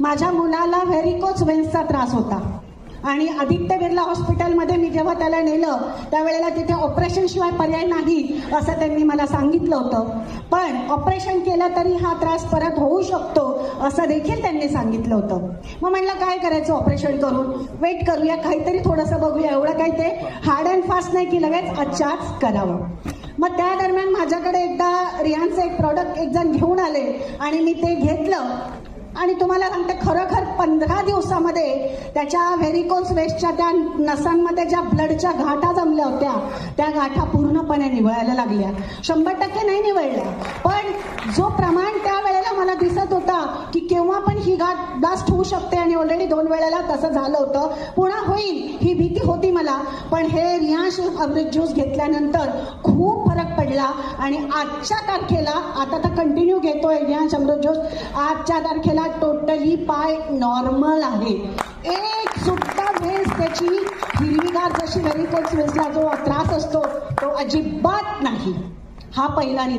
माझ्या मुलाला व्हेरिकोज व्हेन्सचा त्रास होता आणि आदित्य बिर्ला हॉस्पिटलमध्ये मी जेव्हा त्याला नेलं त्यावेळेला तिथे ऑपरेशन शिवाय पर्याय नाही असं त्यांनी मला सांगितलं होतं. पण ऑपरेशन केलं तरी हा त्रास परत होऊ शकतो असं देखील त्यांनी सांगितलं होतं. मग म्हटलं काय करायचं ऑपरेशन करून, वेट करूया, काहीतरी थोडंसं बघूया. एवढं काही ते हार्ड अँड फास्ट नाही की लगेच आजच्याच करावं. मग त्या दरम्यान माझ्याकडे एकदा रियांचं एक प्रॉडक्ट एक जण घेऊन आले आणि मी ते घेतलं आणि तुम्हाला सांगते खरोखर 15 दिवसामध्ये त्याच्या व्हेरिकोज वेस्टच्या त्या नसांमध्ये ज्या ब्लडच्या गाठा जमल्या होत्या त्या गाठा पूर्णपणे निवळायला लागल्या. 100% नाही निवळल्या, पण जो प्रमाण त्या वेळेला मला दिसत होता की केव्हा पण ही गाठ ब्लास्ट होऊ शकते आणि ऑलरेडी 2 वेळेला तसं झालं होतं, पुन्हा होईल ही भीती होती मला. पण हे रियांश अमृत ज्यूस घेतल्यानंतर खूप फरक पडला आणि आजच्या तारखेला आता तर कंटिन्यू घेतोय रियांश अमृत ज्यूस. आजच्या तारखेला टोटली पाय नॉर्मल आहे. एक सुद्धा वेळेस त्याची हिरवीगार जशी व्हेरिकोज वेल्सला जो त्रास असतो तो अजिबात नाही. हा पहिला